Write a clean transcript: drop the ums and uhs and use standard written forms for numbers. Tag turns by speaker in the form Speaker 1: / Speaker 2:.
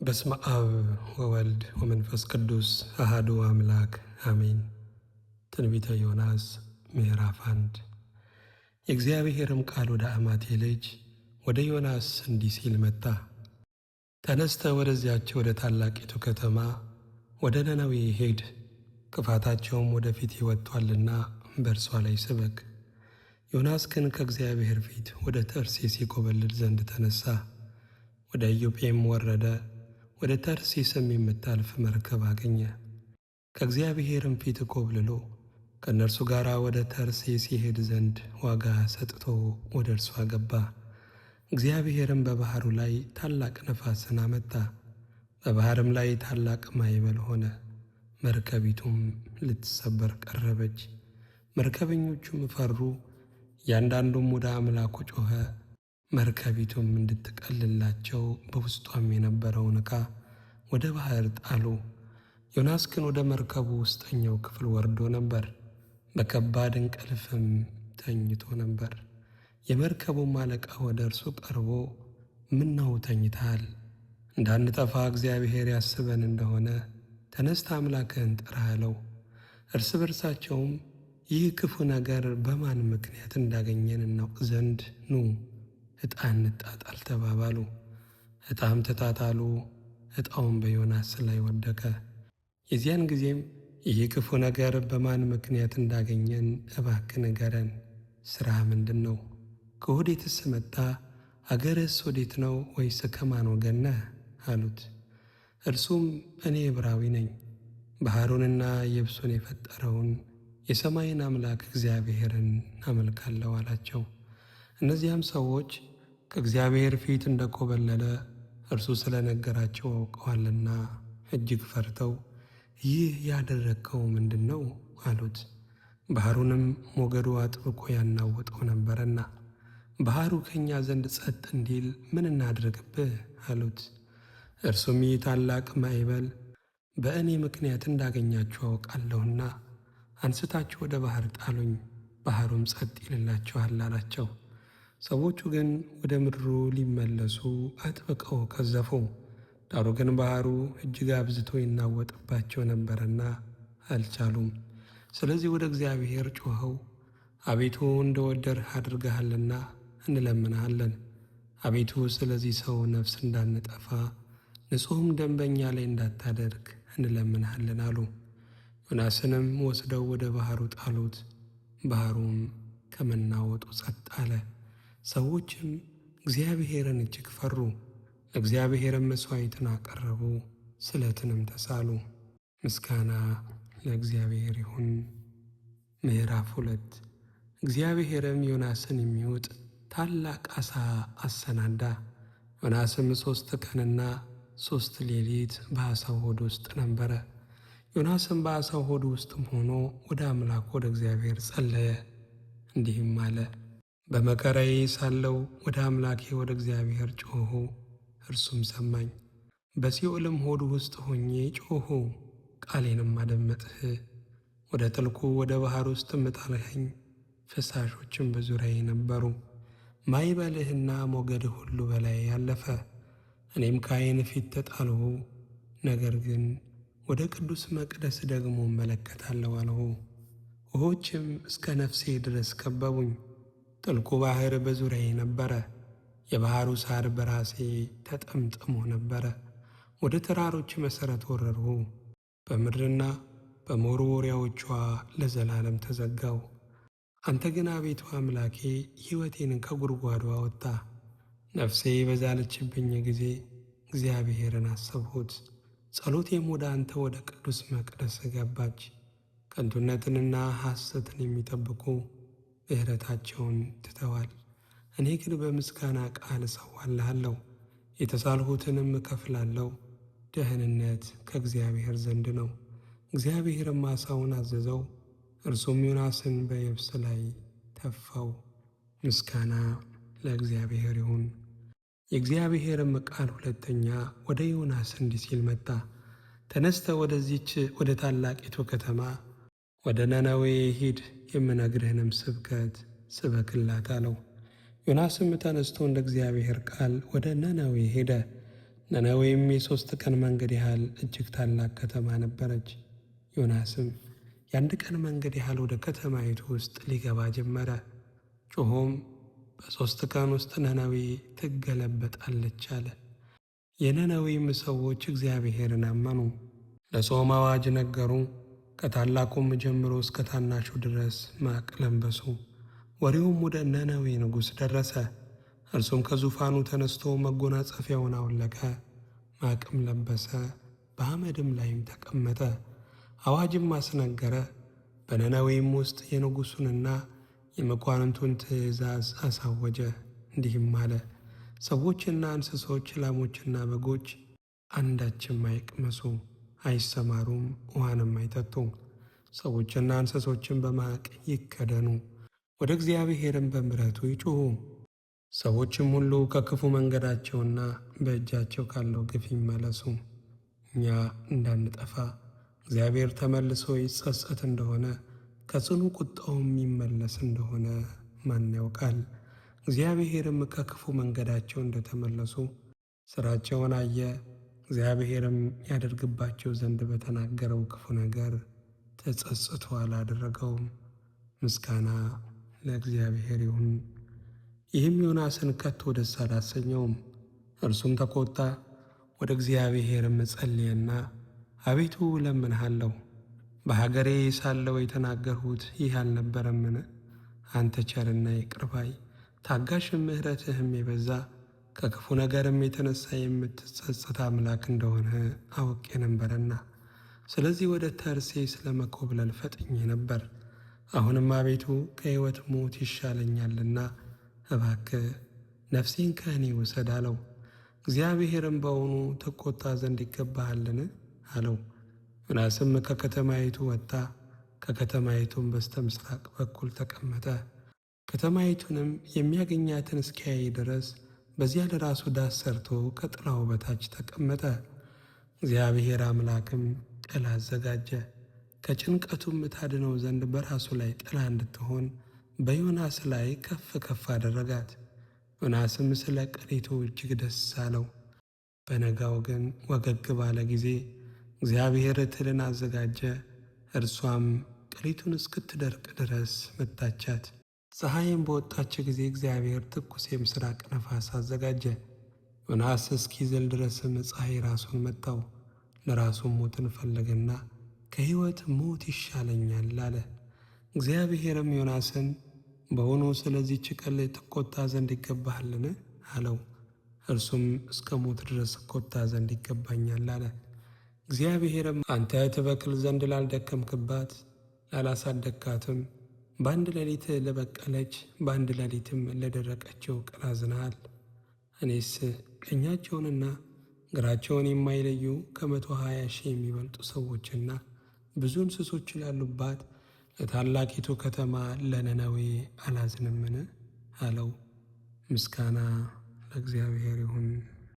Speaker 1: በስመ አብ ወወልድ ወመንፈስ ቅዱስ አሐዱ አምላክ አሜን። ትንቢተ ዮናስ ምዕራፍ 1። የእግዚአብሔርም ቃል ወደ አማቴ ልጅ ወደ ዮናስ እንዲህ ሲል መጣ። ተነስተ ወደዚያች ወደ ታላቂቱ ከተማ ወደ ነነዌ ሂድ፣ ክፋታቸውም ወደ ፊት ወጥቷልና በእርሷ ላይ ስበክ። ዮናስ ግን ከእግዚአብሔር ፊት ወደ ተርሴስ ይኮበልል ዘንድ ተነሣ። ወደ ኢዮጴም ወረደ። ወደ ተርሴስም የምታልፍ መርከብ አገኘ። ከእግዚአብሔርም ፊት ኮብልሎ ከእነርሱ ጋር ወደ ተርሴስ ይሄድ ዘንድ ዋጋ ሰጥቶ ወደ እርሷ ገባ። እግዚአብሔርም በባሕሩ ላይ ታላቅ ነፋስን አመጣ። በባሕርም ላይ ታላቅ ማዕበል ሆነ። መርከቢቱም ልትሰበር ቀረበች። መርከበኞቹም ፈሩ። እያንዳንዱም ወደ አምላኩ ጮኸ። መርከቢቱም እንድትቀልላቸው በውስጧም የነበረውን ዕቃ ወደ ባሕር ጣሉ። ዮናስ ግን ወደ መርከቡ ውስጠኛው ክፍል ወርዶ ነበር፣ በከባድ እንቅልፍም ተኝቶ ነበር። የመርከቡም አለቃ ወደ እርሱ ቀርቦ ምነው ተኝተሃል? እንዳንጠፋ እግዚአብሔር ያስበን እንደሆነ ተነስተ አምላክህን ጥራ አለው። እርስ በርሳቸውም ይህ ክፉ ነገር በማን ምክንያት እንዳገኘን እናውቅ ዘንድ ኑ ዕጣ እንጣጣል ተባባሉ። ዕጣም ተጣጣሉ። ዕጣውም በዮናስ ላይ ወደቀ። የዚያን ጊዜም ይህ ክፉ ነገር በማን ምክንያት እንዳገኘን እባክህ ንገረን። ሥራህ ምንድን ነው? ከወዴትስ መጣ? አገርህስ ወዴት ነው? ወይስ ከማን ወገን ነህ? አሉት። እርሱም እኔ ዕብራዊ ነኝ፣ ባሕሩንና የብሱን የፈጠረውን የሰማይን አምላክ እግዚአብሔርን አመልካለሁ አላቸው። እነዚያም ሰዎች ከእግዚአብሔር ፊት እንደኮበለለ እርሱ ስለ ነገራቸው አውቀዋልና እጅግ ፈርተው ይህ ያደረግከው ምንድን ነው? አሉት። ባሕሩንም ሞገዱ አጥብቆ ያናወጠው ነበረና ባሕሩ ከእኛ ዘንድ ጸጥ እንዲል ምን እናድርግብህ? አሉት። እርሱም ይህ ታላቅ ማዕበል በእኔ ምክንያት እንዳገኛችሁ አውቃለሁና አንስታችሁ ወደ ባሕር ጣሉኝ፣ ባሕሩም ጸጥ ይልላችኋል አላቸው። ሰዎቹ ግን ወደ ምድሩ ሊመለሱ አጥብቀው ቀዘፉ። ዳሩ ግን ባሕሩ እጅግ አብዝቶ ይናወጥባቸው ነበርና አልቻሉም። ስለዚህ ወደ እግዚአብሔር ጮኸው፣ አቤቱ እንደ ወደድህ አድርገሃልና እንለምንሃለን። አቤቱ ስለዚህ ሰው ነፍስ እንዳንጠፋ ንጹሕም ደም በእኛ ላይ እንዳታደርግ እንለምንሃለን አሉ። ዮናስንም ወስደው ወደ ባሕሩ ጣሉት። ባሕሩም ከመናወጡ ጸጥ አለ። ሰዎችም እግዚአብሔርን እጅግ ፈሩ። ለእግዚአብሔርም መሥዋዕትን አቀረቡ፣ ስለትንም ተሳሉ። ምስጋና ለእግዚአብሔር ይሁን። ምዕራፍ 2። እግዚአብሔርም ዮናስን የሚውጥ ታላቅ ዓሣ አሰናዳ። ዮናስም 3 ቀንና 3 ሌሊት በዓሣው ሆድ ውስጥ ነበረ። ዮናስም በዓሣው ሆድ ውስጥም ሆኖ ወደ አምላኩ ወደ እግዚአብሔር ጸለየ፣ እንዲህም አለ። በመከራዬ ሳለሁ ወደ አምላኬ ወደ እግዚአብሔር ጮኽሁ፣ እርሱም ሰማኝ። በሲኦልም ሆድ ውስጥ ሆኜ ጮኽሁ፣ ቃሌንም አደመጥህ። ወደ ጥልቁ ወደ ባሕር ውስጥ ጣልኸኝ፣ ፈሳሾችም በዙሪያዬ ነበሩ። ማዕበልህና ሞገድህ ሁሉ በላይ ያለፈ። እኔም ከዓይን ፊት ተጣልሁ፣ ነገር ግን ወደ ቅዱስ መቅደስ ደግሞ እመለከታለሁ አልሁ። ውኆችም እስከ ነፍሴ ድረስ ከበቡኝ። ጥልቁ ባሕር በዙሪያዬ ነበረ። የባሕሩ ሣር በራሴ ተጠምጥሞ ነበረ። ወደ ተራሮች መሠረት ወረድሁ፣ በምድርና በመወርወሪያዎቿ ለዘላለም ተዘጋው። አንተ ግን አቤቱ አምላኬ ሕይወቴን ከጕድጓዱ አወጣ። ነፍሴ በዛለችብኝ ጊዜ እግዚአብሔርን አሰብሁት። ጸሎቴም ወደ አንተ ወደ ቅዱስ መቅደስ ገባች። ከንቱነትንና ሐሰትን የሚጠብቁ ምሕረታቸውን ትተዋል። እኔ ግን በምስጋና ቃል እሠዋልሃለሁ፣ የተሳልሁትንም እከፍላለሁ። ደህንነት ከእግዚአብሔር ዘንድ ነው። እግዚአብሔርም ዓሣውን አዘዘው፣ እርሱም ዮናስን በየብስ ላይ ተፋው። ምስጋና ለእግዚአብሔር ይሁን። የእግዚአብሔርም ቃል ሁለተኛ ወደ ዮናስ እንዲህ ሲል መጣ። ተነስተ ወደዚች ወደ ታላቂቱ ከተማ ወደ ነነዌ ሂድ፣ የምነግርህንም ስብከት ስበክላት አለው። ዮናስም ተነስቶ እንደ እግዚአብሔር ቃል ወደ ነነዌ ሄደ። ነነዌም የ3 ቀን መንገድ ያህል እጅግ ታላቅ ከተማ ነበረች። ዮናስም የ1 ቀን መንገድ ያህል ወደ ከተማይቱ ውስጥ ሊገባ ጀመረ። ጮኾም በ3 ቀን ውስጥ ነነዌ ትገለበጣለች አለ። የነነዌም ሰዎች እግዚአብሔርን አመኑ፣ ለጾም አዋጅ ነገሩ። ከታላቁም ጀምሮ እስከ ታናሹ ድረስ ማቅ ለበሱ። ወሬውም ወደ ነነዌ ንጉሥ ደረሰ። እርሱም ከዙፋኑ ተነስቶ መጎናጸፊያውን አወለቀ፣ ማቅም ለበሰ፣ በአመድም ላይም ተቀመጠ። አዋጅም አስነገረ። በነነዌም ውስጥ የንጉሡንና የመኳንንቱን ትእዛዝ አሳወጀ። እንዲህም አለ፣ ሰዎችና እንስሶች፣ ላሞችና በጎች አንዳችም አይቅመሱ፣ አይሰማሩም፣ ውሃንም አይጠጡ። ሰዎችና እንስሶችን በማቅ ይከደኑ፣ ወደ እግዚአብሔርም በምሕረቱ ይጩኹ። ሰዎችም ሁሉ ከክፉ መንገዳቸውና በእጃቸው ካለው ግፍ ይመለሱ። እኛ እንዳንጠፋ እግዚአብሔር ተመልሶ ይጸጸት እንደሆነ ከጽኑ ቁጣውም ይመለስ እንደሆነ ማን ያውቃል? እግዚአብሔርም ከክፉ መንገዳቸው እንደተመለሱ ሥራቸውን አየ። እግዚአብሔርም ያደርግባቸው ዘንድ በተናገረው ክፉ ነገር ተጸጽቶ አላደረገውም። ምስጋና ለእግዚአብሔር ይሁን። ይህም ዮናስን ከቶ ደስ አላሰኘውም። እርሱም ተቆጣ። ወደ እግዚአብሔርም ጸለየና አቤቱ እለምንሃለሁ፣ በሀገሬ ሳለሁ የተናገርሁት ይህ አልነበረምን? አንተ ቸርና ይቅር ባይ ታጋሽም ምሕረትህም የበዛ ከክፉ ነገርም የተነሳ የምትጸጸት አምላክ እንደሆነ አውቄ ነበረና፣ ስለዚህ ወደ ተርሴስ ለመኮብለል ፈጥኜ ነበር። አሁንም አቤቱ ከሕይወት ሞት ይሻለኛልና እባክህ ነፍሴን ከእኔ ውሰድ አለው። እግዚአብሔርም በውኑ ትቆጣ ዘንድ ይገባሃልን? አለው። ዮናስም ከከተማይቱ ወጣ፣ ከከተማይቱም በስተ ምሥራቅ በኩል ተቀመጠ። ከተማይቱንም የሚያገኛትን እስኪያይ ድረስ በዚያ ለራሱ ዳስ ሰርቶ ከጥላው በታች ተቀመጠ። እግዚአብሔር አምላክም ጥላ አዘጋጀ፣ ከጭንቀቱም ታድነው ዘንድ በራሱ ላይ ጥላ እንድትሆን በዮናስ ላይ ከፍ ከፍ አደረጋት። ዮናስም ስለ ቅሊቱ እጅግ ደስ አለው። በነጋው ግን ወገግ ባለ ጊዜ እግዚአብሔር ትልን አዘጋጀ፣ እርሷም ቅሊቱን እስክትደርቅ ድረስ መታቻት። ፀሐይም በወጣች ጊዜ እግዚአብሔር ትኩስ የምሥራቅ ነፋስ አዘጋጀ። ዮናስ እስኪዝል ድረስም ፀሐይ ራሱን መታው። ለራሱም ሞትን ፈለገና ከሕይወት ሞት ይሻለኛል አለ። እግዚአብሔርም ዮናስን በውኑ ስለዚህች ቀን ትቆጣ ዘንድ ይገባሃልን? አለው። እርሱም እስከ ሞት ድረስ እቆጣ ዘንድ ይገባኛል አለ። እግዚአብሔርም አንተ ትበቅል ዘንድ ላልደከምክባት ላላሳደግካትም በአንድ ሌሊት ለበቀለች በአንድ ሌሊትም ለደረቀችው ቅል አዝነሃል። እኔስ ቀኛቸውንና ግራቸውን የማይለዩ 120,000 የሚበልጡ ሰዎችና ብዙ እንስሶች ላሉባት ለታላቂቱ ከተማ ለነነዌ አላዝንምን? አለው። ምስጋና ለእግዚአብሔር ይሁን።